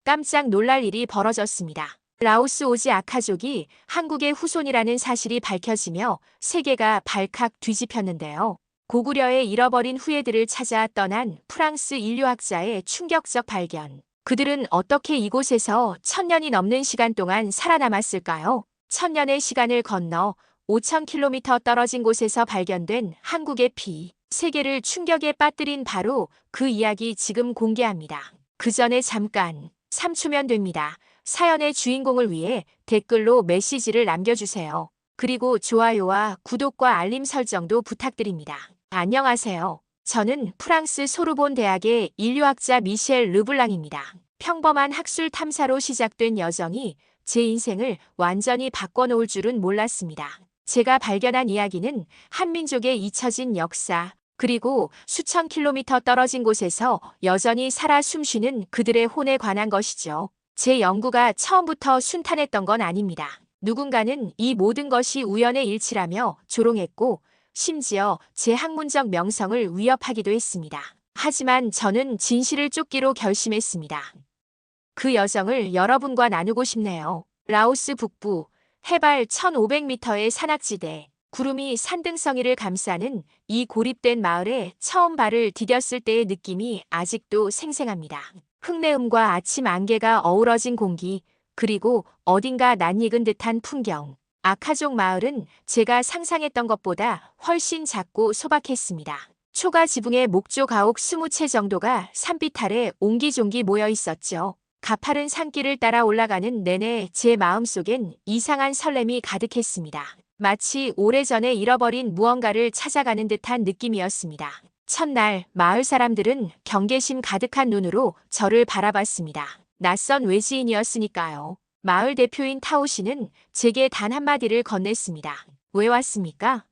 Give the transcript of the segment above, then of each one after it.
깜짝 놀랄 일이 벌어졌습니다. 라오스 오지 아카족이 한국의 후손이라는 사실이 밝혀지며 세계가 발칵 뒤집혔는데요. 고구려의 잃어버린 후예들을 찾아 떠난 프랑스 인류학자의 충격적 발견. 그들은 어떻게 이곳에서 1000년이 넘는 시간 동안 살아남았을까요? 1000년의 시간을 건너 5000km 떨어진 곳에서 발견된 한국의 피. 세계를 충격에 빠뜨린 바로 그 이야기 지금 공개합니다. 그 전에 잠깐 3초면 됩니다. 사연의 주인공을 위해 댓글로 메시지를 남겨주세요. 그리고 좋아요와 구독과 알림 설정도 부탁드립니다. 안녕하세요. 저는 프랑스 소르본 대학의 인류학자 미셸 르블랑입니다. 평범한 학술 탐사로 시작된 여정이 제 인생을 완전히 바꿔놓을 줄은 몰랐습니다. 제가 발견한 이야기는 한민족의 잊혀진 역사, 그리고 수천 킬로미터 떨어진 곳에서 여전히 살아 숨쉬는 그들의 혼에 관한 것이죠. 제 연구가 처음부터 순탄했던 건 아닙니다. 누군가는 이 모든 것이 우연의 일치라며 조롱했고 심지어 제 학문적 명성을 위협하기도 했습니다. 하지만 저는 진실을 쫓기로 결심했습니다. 그 여정을 여러분과 나누고 싶네요. 라오스 북부 해발 1500m의 산악지대, 구름이 산등성이를 감싸는 이 고립된 마을에 처음 발을 디뎠을 때의 느낌이 아직도 생생합니다. 흙내음과 아침 안개가 어우러진 공기, 그리고 어딘가 낯익은 듯한 풍경. 아카족 마을은 제가 상상했던 것보다 훨씬 작고 소박했습니다. 초가 지붕에 목조 가옥 20채 정도가 산빛 아래 옹기종기 모여 있었죠. 가파른 산길을 따라 올라가는 내내 제 마음속엔 이상한 설렘이 가득했습니다. 마치 오래전에 잃어버린 무언가를 찾아가는 듯한 느낌이었습니다. 첫날 마을 사람들은 경계심 가득한 눈으로 저를 바라봤습니다. 낯선 외지인이었으니까요. 마을 대표인 타오 씨는 제게 단 한마디를 건넸습니다. 왜 왔습니까?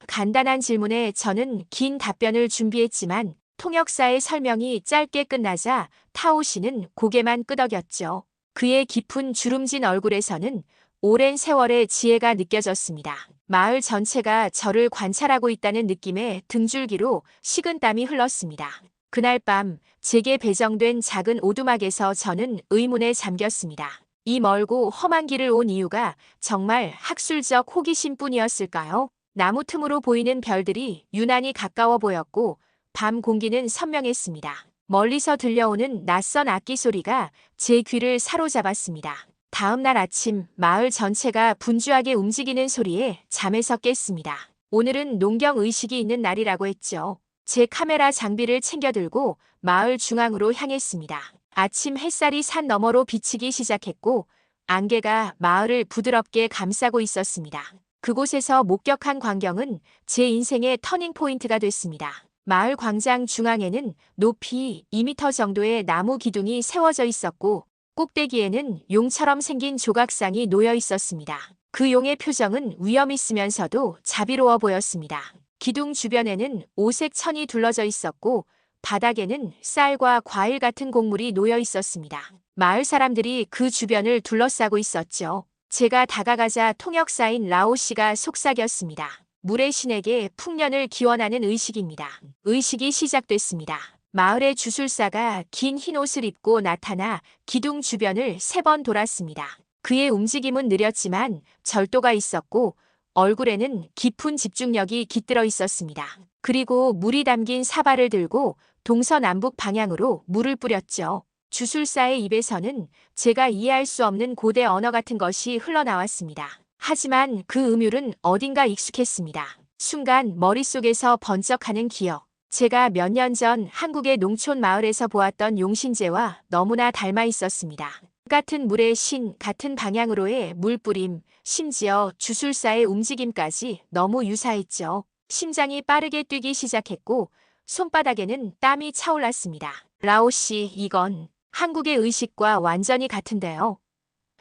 간단한 질문에 저는 긴 답변을 준비했지만 통역사의 설명이 짧게 끝나자 타오 씨는 고개만 끄덕였죠. 그의 깊은 주름진 얼굴에서는 오랜 세월의 지혜가 느껴졌습니다. 마을 전체가 저를 관찰하고 있다는 느낌에 등줄기로 식은땀이 흘렀습니다. 그날 밤 제게 배정된 작은 오두막에서 저는 의문에 잠겼습니다. 이 멀고 험한 길을 온 이유가 정말 학술적 호기심뿐이었을까요? 나무 틈으로 보이는 별들이 유난히 가까워 보였고 밤 공기는 선명했습니다. 멀리서 들려오는 낯선 악기 소리가 제 귀를 사로잡았습니다. 다음 날 아침 마을 전체가 분주하게 움직이는 소리에 잠에서 깼습니다. 오늘은 농경 의식이 있는 날이라고 했죠. 제 카메라 장비를 챙겨들고 마을 중앙으로 향했습니다. 아침 햇살이 산 너머로 비치기 시작했고 안개가 마을을 부드럽게 감싸고 있었습니다. 그곳에서 목격한 광경은 제 인생의 터닝포인트가 됐습니다. 마을 광장 중앙에는 높이 2m 정도의 나무 기둥이 세워져 있었고 꼭대기에는 용처럼 생긴 조각상이 놓여 있었습니다. 그 용의 표정은 위험 있으면서도 자비로워 보였습니다. 기둥 주변에는 오색 천이 둘러져 있었고 바닥에는 쌀과 과일 같은 곡물이 놓여 있었습니다. 마을 사람들이 그 주변을 둘러싸고 있었죠. 제가 다가가자 통역사인 라오 씨가 속삭였습니다. 물의 신에게 풍년을 기원하는 의식입니다. 의식이 시작됐습니다. 마을의 주술사가 긴 흰 옷을 입고 나타나 기둥 주변을 3번 돌았습니다. 그의 움직임은 느렸지만 절도가 있었고 얼굴에는 깊은 집중력이 깃들어 있었습니다. 그리고 물이 담긴 사발을 들고 동서남북 방향으로 물을 뿌렸죠. 주술사의 입에서는 제가 이해할 수 없는 고대 언어 같은 것이 흘러나왔습니다. 하지만 그 음율은 어딘가 익숙했습니다. 순간 머릿속에서 번쩍하는 기억. 제가 몇 년 전 한국의 농촌 마을에서 보았던 용신제와 너무나 닮아 있었습니다. 같은 물의 신, 같은 방향으로의 물뿌림, 심지어 주술사의 움직임까지 너무 유사했죠. 심장이 빠르게 뛰기 시작했고 손바닥에는 땀이 차올랐습니다. 라오 씨, 이건 한국의 의식과 완전히 같은데요.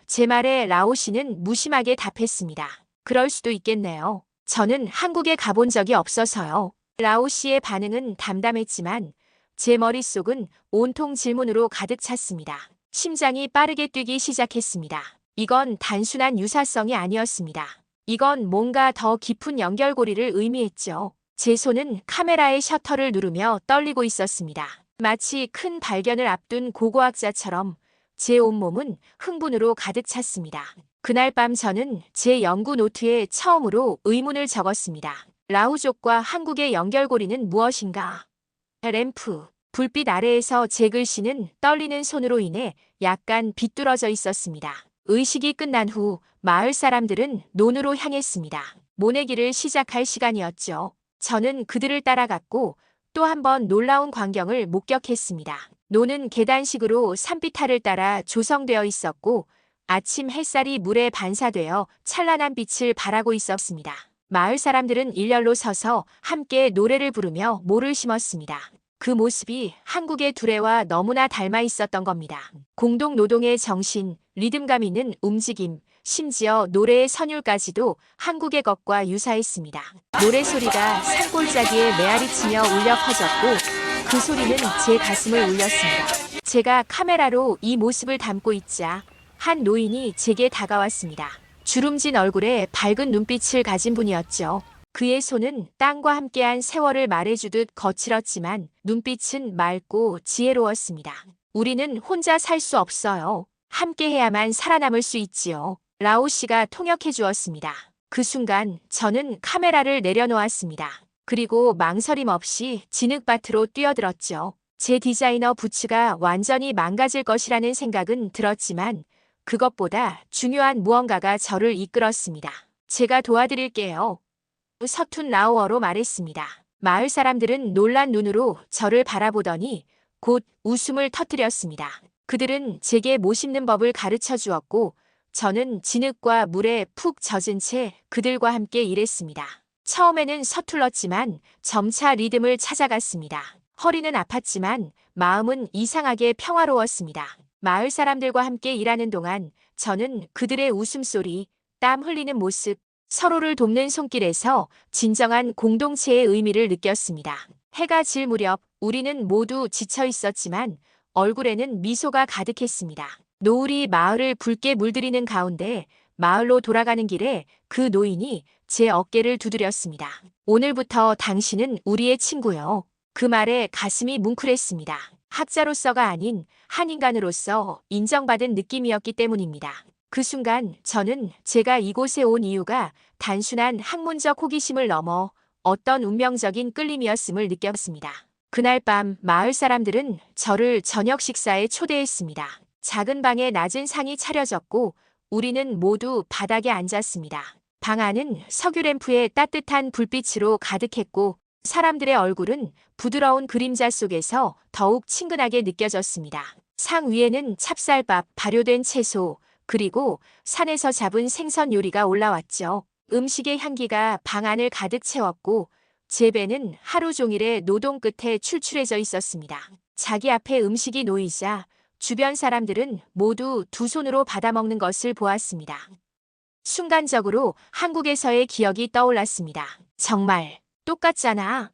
제 말에 라오 씨는 무심하게 답했습니다. 그럴 수도 있겠네요. 저는 한국에 가본 적이 없어서요. 라오 씨의 반응은 담담했지만 제 머릿속은 온통 질문으로 가득 찼습니다. 심장이 빠르게 뛰기 시작했습니다. 이건 단순한 유사성이 아니었습니다. 이건 뭔가 더 깊은 연결고리를 의미했죠. 제 손은 카메라의 셔터를 누르며 떨리고 있었습니다. 마치 큰 발견을 앞둔 고고학자처럼 제 온몸은 흥분으로 가득 찼습니다. 그날 밤 저는 제 연구 노트에 처음으로 의문을 적었습니다. 라오족과 한국의 연결고리는 무엇인가? 램프, 불빛 아래에서 제 글씨는 떨리는 손으로 인해 약간 비뚤어져 있었습니다. 의식이 끝난 후 마을 사람들은 논으로 향했습니다. 모내기를 시작할 시간이었죠. 저는 그들을 따라갔고 또 한 번 놀라운 광경을 목격했습니다. 논은 계단식으로 산비탈을 따라 조성되어 있었고 아침 햇살이 물에 반사되어 찬란한 빛을 발하고 있었습니다. 마을 사람들은 일렬로 서서 함께 노래를 부르며 모를 심었습니다. 그 모습이 한국의 두레와 너무나 닮아 있었던 겁니다. 공동 노동의 정신, 리듬감 있는 움직임, 심지어 노래의 선율까지도 한국의 것과 유사했습니다. 노래 소리가 산골짜기에 메아리치며 울려 퍼졌고 그 소리는 제 가슴을 울렸습니다. 제가 카메라로 이 모습을 담고 있자 한 노인이 제게 다가왔습니다. 주름진 얼굴에 밝은 눈빛을 가진 분이었죠. 그의 손은 땅과 함께한 세월을 말해주듯 거칠었지만 눈빛은 맑고 지혜로웠습니다. 우리는 혼자 살 수 없어요. 함께해야만 살아남을 수 있지요. 라오 씨가 통역해 주었습니다. 그 순간 저는 카메라를 내려놓았습니다. 그리고 망설임 없이 진흙밭으로 뛰어들었죠. 제 디자이너 부츠가 완전히 망가질 것이라는 생각은 들었지만 그것보다 중요한 무언가가 저를 이끌었습니다. 제가 도와드릴게요. 서툰 라오어로 말했습니다. 마을 사람들은 놀란 눈으로 저를 바라보더니 곧 웃음을 터뜨렸습니다. 그들은 제게 못 씹는 법을 가르쳐 주었고 저는 진흙과 물에 푹 젖은 채 그들과 함께 일했습니다. 처음에는 서툴렀지만 점차 리듬을 찾아갔습니다. 허리는 아팠지만 마음은 이상하게 평화로웠습니다. 마을 사람들과 함께 일하는 동안 저는 그들의 웃음소리, 땀 흘리는 모습, 서로를 돕는 손길에서 진정한 공동체의 의미를 느꼈습니다. 해가 질 무렵 우리는 모두 지쳐 있었지만 얼굴에는 미소가 가득했습니다. 노을이 마을을 붉게 물들이는 가운데 마을로 돌아가는 길에 그 노인이 제 어깨를 두드렸습니다. 오늘부터 당신은 우리의 친구요. 그 말에 가슴이 뭉클했습니다. 학자로서가 아닌 한 인간으로서 인정받은 느낌이었기 때문입니다. 그 순간 저는 제가 이곳에 온 이유가 단순한 학문적 호기심을 넘어 어떤 운명적인 끌림이었음을 느꼈습니다. 그날 밤 마을 사람들은 저를 저녁 식사에 초대했습니다. 작은 방에 낮은 상이 차려졌고 우리는 모두 바닥에 앉았습니다. 방 안은 석유 램프의 따뜻한 불빛으로 가득했고 사람들의 얼굴은 부드러운 그림자 속에서 더욱 친근하게 느껴졌습니다. 상 위에는 찹쌀밥, 발효된 채소, 그리고 산에서 잡은 생선 요리가 올라왔죠. 음식의 향기가 방 안을 가득 채웠고 제 배는 하루 종일의 노동 끝에 출출해져 있었습니다. 자기 앞에 음식이 놓이자 주변 사람들은 모두 두 손으로 받아먹는 것을 보았습니다. 순간적으로 한국에서의 기억이 떠올랐습니다. 정말 똑같잖아.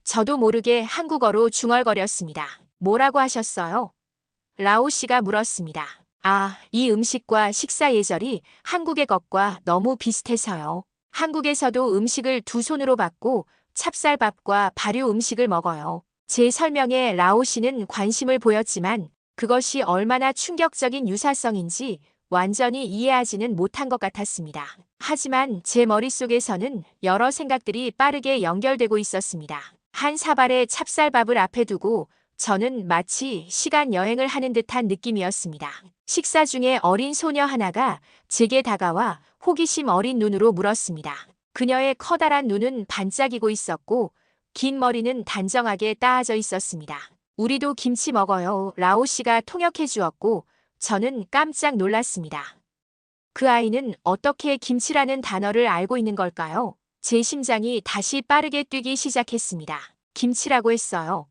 저도 모르게 한국어로 중얼거렸습니다. 뭐라고 하셨어요? 라오 씨가 물었습니다. 아, 이 음식과 식사 예절이 한국의 것과 너무 비슷해서요. 한국에서도 음식을 두 손으로 받고 찹쌀밥과 발효 음식을 먹어요. 제 설명에 라오 씨는 관심을 보였지만 그것이 얼마나 충격적인 유사성인지 완전히 이해하지는 못한 것 같았습니다. 하지만 제 머릿속에서는 여러 생각들이 빠르게 연결되고 있었습니다. 한 사발의 찹쌀밥을 앞에 두고 저는 마치 시간 여행을 하는 듯한 느낌이었습니다. 식사 중에 어린 소녀 하나가 제게 다가와 호기심 어린 눈으로 물었습니다. 그녀의 커다란 눈은 반짝이고 있었고 긴 머리는 단정하게 따아져 있었습니다. 우리도 김치 먹어요. 라오 씨가 통역해 주었고 저는 깜짝 놀랐습니다. 그 아이는 어떻게 김치라는 단어를 알고 있는 걸까요? 제 심장이 다시 빠르게 뛰기 시작했습니다. 김치라고 했어요.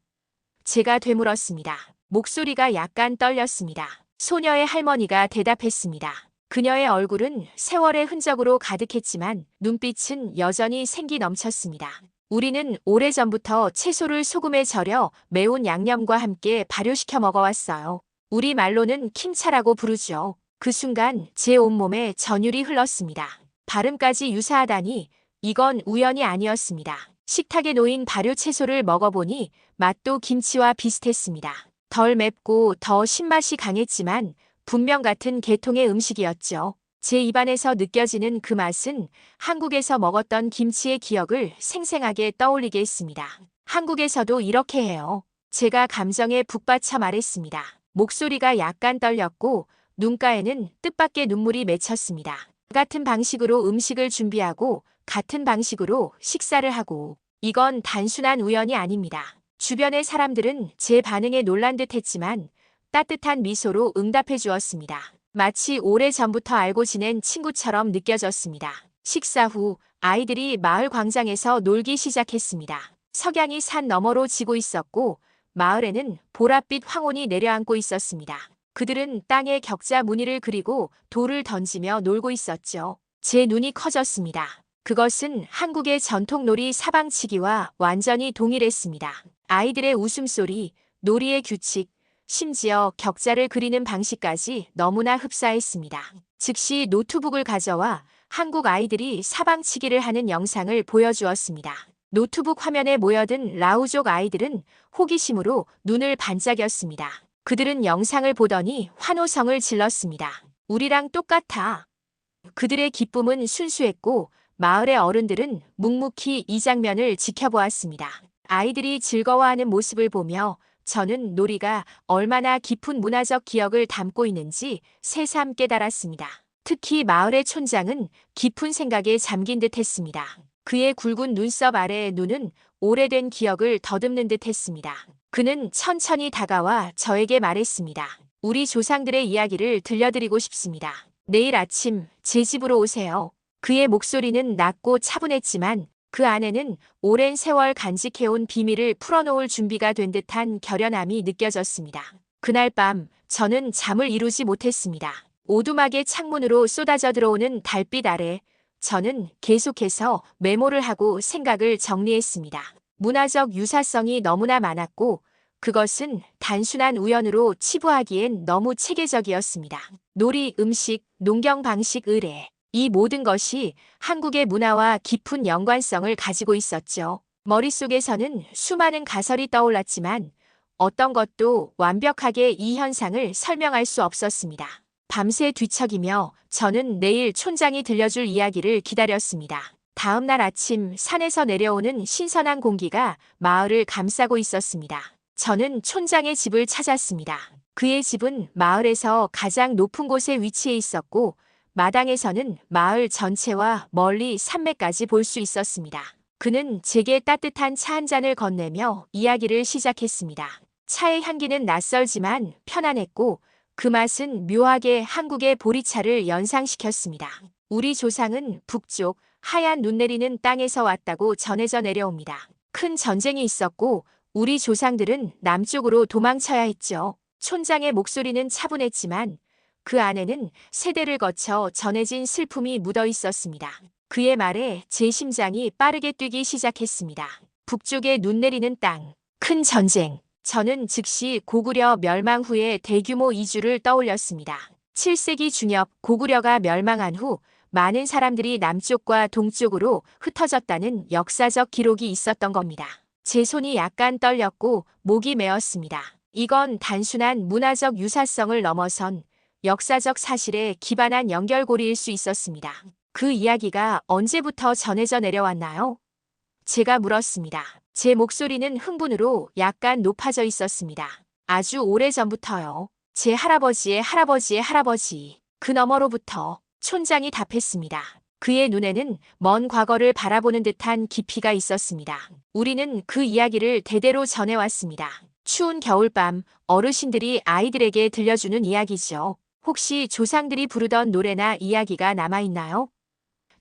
제가 되물었습니다. 목소리가 약간 떨렸습니다. 소녀의 할머니가 대답했습니다. 그녀의 얼굴은 세월의 흔적으로 가득했지만 눈빛은 여전히 생기 넘쳤습니다. 우리는 오래전부터 채소를 소금에 절여 매운 양념과 함께 발효시켜 먹어왔어요. 우리 말로는 킴차라고 부르죠. 그 순간 제 온몸에 전율이 흘렀습니다. 발음까지 유사하다니 이건 우연이 아니었습니다. 식탁에 놓인 발효 채소를 먹어보니 맛도 김치와 비슷했습니다. 덜 맵고 더 신맛이 강했지만 분명 같은 계통의 음식이었죠. 제 입안에서 느껴지는 그 맛은 한국에서 먹었던 김치의 기억을 생생하게 떠올리게 했습니다. 한국에서도 이렇게 해요. 제가 감정에 북받쳐 말했습니다. 목소리가 약간 떨렸고 눈가에는 뜻밖의 눈물이 맺혔습니다. 같은 방식으로 음식을 준비하고 같은 방식으로 식사를 하고 이건 단순한 우연이 아닙니다. 주변의 사람들은 제 반응에 놀란 듯 했지만 따뜻한 미소로 응답해 주었습니다. 마치 오래전부터 알고 지낸 친구처럼 느껴졌습니다. 식사 후 아이들이 마을 광장에서 놀기 시작했습니다. 석양이 산 너머로 지고 있었고 마을에는 보랏빛 황혼이 내려앉고 있었습니다. 그들은 땅에 격자 무늬를 그리고 돌을 던지며 놀고 있었죠. 제 눈이 커졌습니다. 그것은 한국의 전통놀이 사방치기와 완전히 동일했습니다. 아이들의 웃음소리, 놀이의 규칙, 심지어 격자를 그리는 방식까지 너무나 흡사했습니다. 즉시 노트북을 가져와 한국 아이들이 사방치기를 하는 영상을 보여주었습니다. 노트북 화면에 모여든 라우족 아이들은 호기심으로 눈을 반짝였습니다. 그들은 영상을 보더니 환호성을 질렀습니다. 우리랑 똑같아. 그들의 기쁨은 순수했고 마을의 어른들은 묵묵히 이 장면을 지켜보았습니다. 아이들이 즐거워하는 모습을 보며 저는 놀이가 얼마나 깊은 문화적 기억을 담고 있는지 새삼 깨달았습니다. 특히 마을의 촌장은 깊은 생각에 잠긴 듯 했습니다. 그의 굵은 눈썹 아래의 눈은 오래된 기억을 더듬는 듯 했습니다. 그는 천천히 다가와 저에게 말했습니다. 우리 조상들의 이야기를 들려드리고 싶습니다. 내일 아침 제 집으로 오세요. 그의 목소리는 낮고 차분했지만 그 안에는 오랜 세월 간직해온 비밀을 풀어놓을 준비가 된 듯한 결연함이 느껴졌습니다. 그날 밤 저는 잠을 이루지 못했습니다. 오두막의 창문으로 쏟아져 들어오는 달빛 아래 저는 계속해서 메모를 하고 생각을 정리했습니다. 문화적 유사성이 너무나 많았고 그것은 단순한 우연으로 치부하기엔 너무 체계적이었습니다. 놀이, 음식, 농경 방식, 의례. 이 모든 것이 한국의 문화와 깊은 연관성을 가지고 있었죠. 머릿속에서는 수많은 가설이 떠올랐지만 어떤 것도 완벽하게 이 현상을 설명할 수 없었습니다. 밤새 뒤척이며 저는 내일 촌장이 들려줄 이야기를 기다렸습니다. 다음 날 아침 산에서 내려오는 신선한 공기가 마을을 감싸고 있었습니다. 저는 촌장의 집을 찾았습니다. 그의 집은 마을에서 가장 높은 곳에 위치해 있었고 마당에서는 마을 전체와 멀리 산맥까지 볼 수 있었습니다. 그는 제게 따뜻한 차 한 잔을 건네며 이야기를 시작했습니다. 차의 향기는 낯설지만 편안했고 그 맛은 묘하게 한국의 보리차를 연상시켰습니다. 우리 조상은 북쪽 하얀 눈 내리는 땅에서 왔다고 전해져 내려옵니다. 큰 전쟁이 있었고 우리 조상들은 남쪽으로 도망쳐야 했죠. 촌장의 목소리는 차분했지만 그 안에는 세대를 거쳐 전해진 슬픔이 묻어 있었습니다. 그의 말에 제 심장이 빠르게 뛰기 시작했습니다. 북쪽에 눈 내리는 땅, 큰 전쟁. 저는 즉시 고구려 멸망 후의 대규모 이주를 떠올렸습니다. 7세기 중엽 고구려가 멸망한 후 많은 사람들이 남쪽과 동쪽으로 흩어졌다는 역사적 기록이 있었던 겁니다. 제 손이 약간 떨렸고 목이 메었습니다. 이건 단순한 문화적 유사성을 넘어선 역사적 사실에 기반한 연결고리일 수 있었습니다. 그 이야기가 언제부터 전해져 내려왔나요? 제가 물었습니다. 제 목소리는 흥분으로 약간 높아져 있었습니다. 아주 오래전부터요. 제 할아버지의 할아버지의 할아버지. 그 너머로부터. 촌장이 답했습니다. 그의 눈에는 먼 과거를 바라보는 듯한 깊이가 있었습니다. 우리는 그 이야기를 대대로 전해왔습니다. 추운 겨울밤 어르신들이 아이들에게 들려주는 이야기죠. 혹시 조상들이 부르던 노래나 이야기가 남아있나요?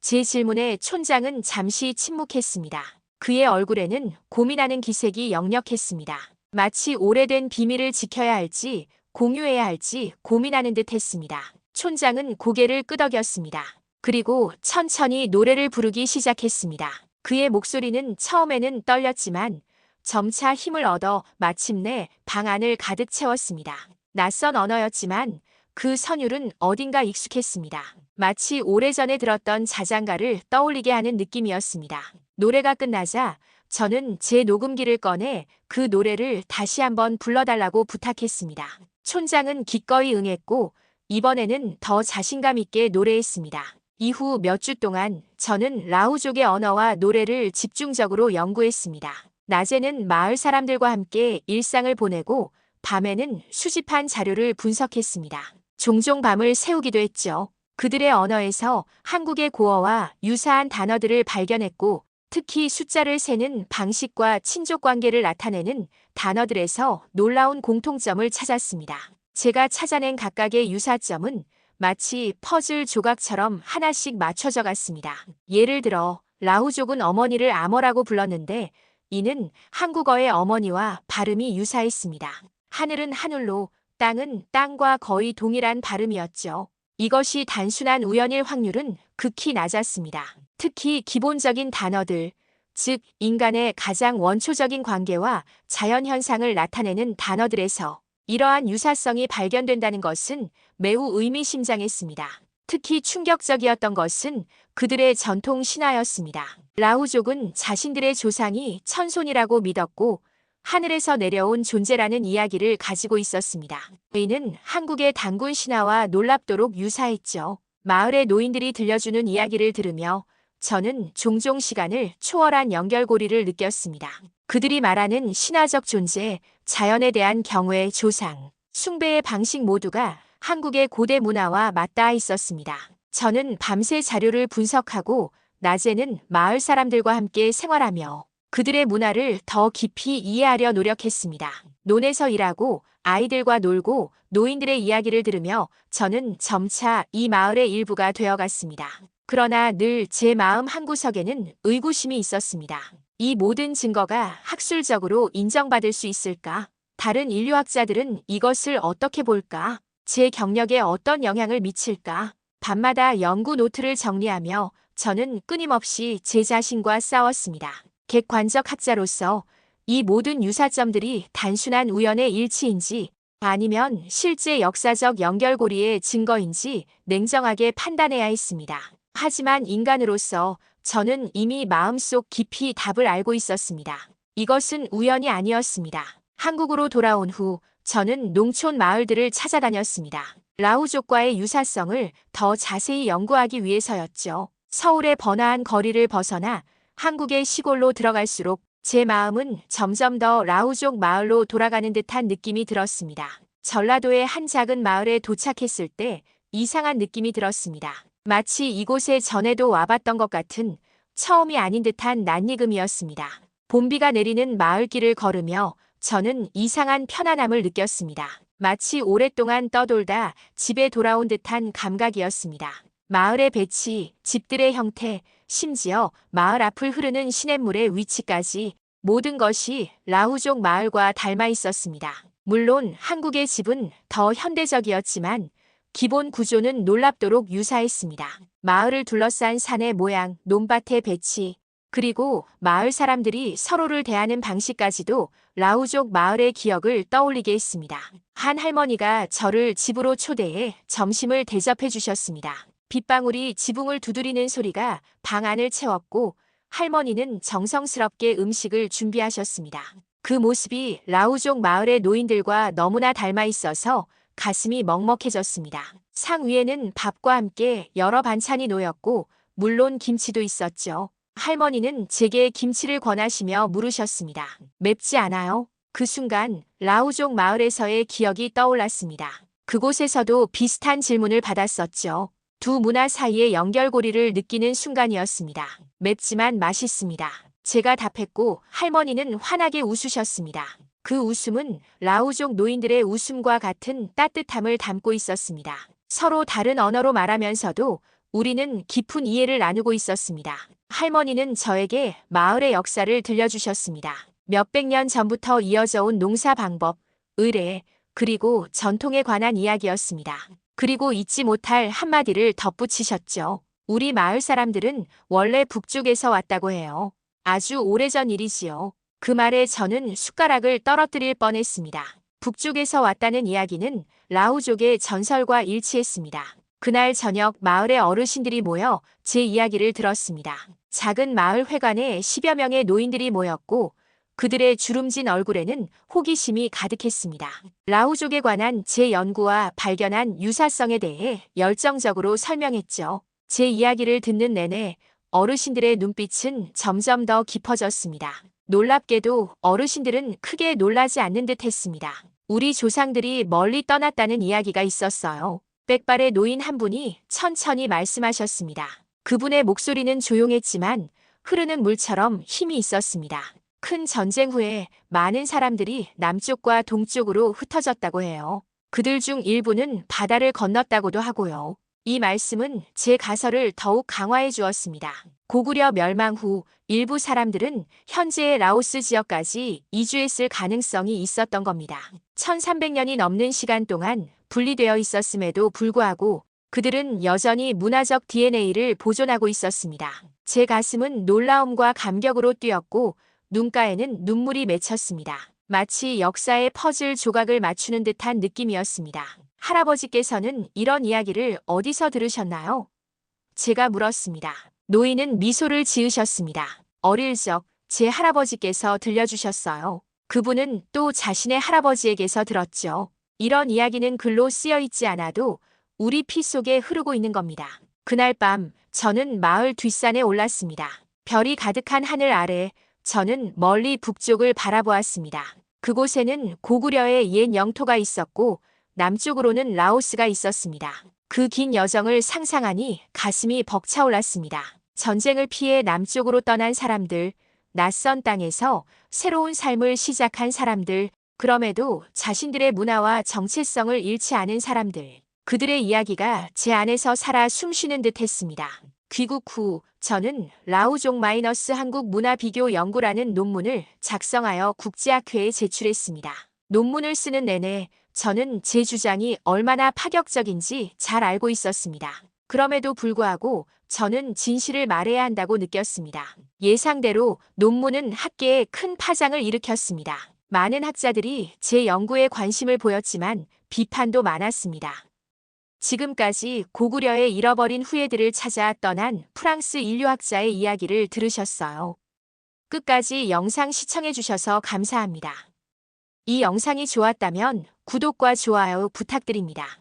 제 질문에 촌장은 잠시 침묵했습니다. 그의 얼굴에는 고민하는 기색이 역력했습니다. 마치 오래된 비밀을 지켜야 할지 공유해야 할지 고민하는 듯 했습니다. 촌장은 고개를 끄덕였습니다. 그리고 천천히 노래를 부르기 시작했습니다. 그의 목소리는 처음에는 떨렸지만 점차 힘을 얻어 마침내 방 안을 가득 채웠습니다. 낯선 언어였지만 그 선율은 어딘가 익숙했습니다. 마치 오래전에 들었던 자장가를 떠올리게 하는 느낌이었습니다. 노래가 끝나자 저는 제 녹음기를 꺼내 그 노래를 다시 한번 불러달라고 부탁했습니다. 촌장은 기꺼이 응했고 이번에는 더 자신감 있게 노래했습니다. 이후 몇 주 동안 저는 라우족의 언어와 노래를 집중적으로 연구했습니다. 낮에는 마을 사람들과 함께 일상을 보내고 밤에는 수집한 자료를 분석했습니다. 종종 밤을 새우기도 했죠. 그들의 언어에서 한국의 고어와 유사한 단어들을 발견했고 특히 숫자를 세는 방식과 친족 관계를 나타내는 단어들에서 놀라운 공통점을 찾았습니다. 제가 찾아낸 각각의 유사점은 마치 퍼즐 조각처럼 하나씩 맞춰져 갔습니다. 예를 들어 라우족은 어머니를 아머라고 불렀는데 이는 한국어의 어머니와 발음이 유사했습니다. 하늘은 하늘로, 땅은 땅과 거의 동일한 발음이었죠. 이것이 단순한 우연일 확률은 극히 낮았습니다. 특히 기본적인 단어들, 즉 인간의 가장 원초적인 관계와 자연현상을 나타내는 단어들에서 이러한 유사성이 발견된다는 것은 매우 의미심장했습니다. 특히 충격적이었던 것은 그들의 전통 신화였습니다. 라우족은 자신들의 조상이 천손이라고 믿었고 하늘에서 내려온 존재라는 이야기를 가지고 있었습니다. 이는 한국의 단군 신화와 놀랍도록 유사했죠. 마을의 노인들이 들려주는 이야기를 들으며 저는 종종 시간을 초월한 연결고리를 느꼈습니다. 그들이 말하는 신화적 존재, 자연에 대한 경외, 조상, 숭배의 방식 모두가 한국의 고대 문화와 맞닿아 있었습니다. 저는 밤새 자료를 분석하고 낮에는 마을 사람들과 함께 생활하며 그들의 문화를 더 깊이 이해하려 노력했습니다. 논에서 일하고 아이들과 놀고 노인들의 이야기를 들으며 저는 점차 이 마을의 일부가 되어갔습니다. 그러나 늘 제 마음 한구석에는 의구심이 있었습니다. 이 모든 증거가 학술적으로 인정받을 수 있을까? 다른 인류학자들은 이것을 어떻게 볼까? 제 경력에 어떤 영향을 미칠까? 밤마다 연구 노트를 정리하며 저는 끊임없이 제 자신과 싸웠습니다. 객관적 학자로서 이 모든 유사점들이 단순한 우연의 일치인지 아니면 실제 역사적 연결고리의 증거인지 냉정하게 판단해야 했습니다. 하지만 인간으로서 저는 이미 마음속 깊이 답을 알고 있었습니다. 이것은 우연이 아니었습니다. 한국으로 돌아온 후 저는 농촌 마을들을 찾아다녔습니다. 라우족과의 유사성을 더 자세히 연구하기 위해서였죠. 서울의 번화한 거리를 벗어나 한국의 시골로 들어갈수록 제 마음은 점점 더 라우족 마을로 돌아가는 듯한 느낌이 들었습니다. 전라도의 한 작은 마을에 도착했을 때 이상한 느낌이 들었습니다. 마치 이곳에 전에도 와봤던 것 같은 처음이 아닌 듯한 낯익음이었습니다. 봄비가 내리는 마을길을 걸으며 저는 이상한 편안함을 느꼈습니다. 마치 오랫동안 떠돌다 집에 돌아온 듯한 감각이었습니다. 마을의 배치, 집들의 형태, 심지어 마을 앞을 흐르는 시냇물의 위치까지 모든 것이 라우족 마을과 닮아 있었습니다. 물론 한국의 집은 더 현대적이었지만 기본 구조는 놀랍도록 유사했습니다. 마을을 둘러싼 산의 모양, 논밭의 배치, 그리고 마을 사람들이 서로를 대하는 방식까지도 라우족 마을의 기억을 떠올리게 했습니다. 한 할머니가 저를 집으로 초대해 점심을 대접해 주셨습니다. 빗방울이 지붕을 두드리는 소리가 방 안을 채웠고 할머니는 정성스럽게 음식을 준비하셨습니다. 그 모습이 라우족 마을의 노인들과 너무나 닮아 있어서 가슴이 먹먹해졌습니다. 상 위에는 밥과 함께 여러 반찬이 놓였고 물론 김치도 있었죠. 할머니는 제게 김치를 권하시며 물으셨습니다. 맵지 않아요? 그 순간 라우족 마을에서의 기억이 떠올랐습니다. 그곳에서도 비슷한 질문을 받았었죠. 두 문화 사이의 연결고리를 느끼는 순간이었습니다. 맵지만 맛있습니다. 제가 답했고 할머니는 환하게 웃으셨습니다. 그 웃음은 라우족 노인들의 웃음과 같은 따뜻함을 담고 있었습니다. 서로 다른 언어로 말하면서도 우리는 깊은 이해를 나누고 있었습니다. 할머니는 저에게 마을의 역사를 들려주셨습니다. 몇백 년 전부터 이어져 온 농사 방법, 의례, 그리고 전통에 관한 이야기였습니다. 그리고 잊지 못할 한마디를 덧붙이셨죠. 우리 마을 사람들은 원래 북쪽에서 왔다고 해요. 아주 오래전 일이지요. 그 말에 저는 숟가락을 떨어뜨릴 뻔했습니다. 북쪽에서 왔다는 이야기는 라우족의 전설과 일치했습니다. 그날 저녁 마을의 어르신들이 모여 제 이야기를 들었습니다. 작은 마을 회관에 10여 명의 노인들이 모였고 그들의 주름진 얼굴에는 호기심이 가득했습니다. 라우족에 관한 제 연구와 발견한 유사성에 대해 열정적으로 설명했죠. 제 이야기를 듣는 내내 어르신들의 눈빛은 점점 더 깊어졌습니다. 놀랍게도 어르신들은 크게 놀라지 않는 듯 했습니다. 우리 조상들이 멀리 떠났다는 이야기가 있었어요. 빽발의 노인 한 분이 천천히 말씀하셨습니다. 그분의 목소리는 조용했지만 흐르는 물처럼 힘이 있었습니다. 큰 전쟁 후에 많은 사람들이 남쪽과 동쪽으로 흩어졌다고 해요. 그들 중 일부는 바다를 건넜다고도 하고요. 이 말씀은 제 가설을 더욱 강화해 주었습니다. 고구려 멸망 후 일부 사람들은 현재의 라오스 지역까지 이주했을 가능성이 있었던 겁니다. 1300년이 넘는 시간 동안 분리되어 있었음에도 불구하고 그들은 여전히 문화적 DNA를 보존하고 있었습니다. 제 가슴은 놀라움과 감격으로 뛰었고 눈가에는 눈물이 맺혔습니다. 마치 역사의 퍼즐 조각을 맞추는 듯한 느낌이었습니다. 할아버지께서는 이런 이야기를 어디서 들으셨나요? 제가 물었습니다. 노인은 미소를 지으셨습니다. 어릴 적 제 할아버지께서 들려주셨어요. 그분은 또 자신의 할아버지에게서 들었죠. 이런 이야기는 글로 쓰여 있지 않아도 우리 피 속에 흐르고 있는 겁니다. 그날 밤 저는 마을 뒷산에 올랐습니다. 별이 가득한 하늘 아래 저는 멀리 북쪽을 바라보았습니다. 그곳에는 고구려의 옛 영토가 있었고 남쪽으로는 라오스가 있었습니다. 그 긴 여정을 상상하니 가슴이 벅차올랐습니다. 전쟁을 피해 남쪽으로 떠난 사람들, 낯선 땅에서 새로운 삶을 시작한 사람들, 그럼에도 자신들의 문화와 정체성을 잃지 않은 사람들. 그들의 이야기가 제 안에서 살아 숨쉬는 듯 했습니다. 귀국 후 저는 라우족 한국 문화 비교 연구라는 논문을 작성하여 국제학회에 제출했습니다. 논문을 쓰는 내내 저는 제 주장이 얼마나 파격적인지 잘 알고 있었습니다. 그럼에도 불구하고 저는 진실을 말해야 한다고 느꼈습니다. 예상대로 논문은 학계에 큰 파장을 일으켰습니다. 많은 학자들이 제 연구에 관심을 보였지만 비판도 많았습니다. 지금까지 고구려의 잃어버린 후예들을 찾아 떠난 프랑스 인류학자의 이야기를 들으셨어요. 끝까지 영상 시청해주셔서 감사합니다. 이 영상이 좋았다면 구독과 좋아요 부탁드립니다.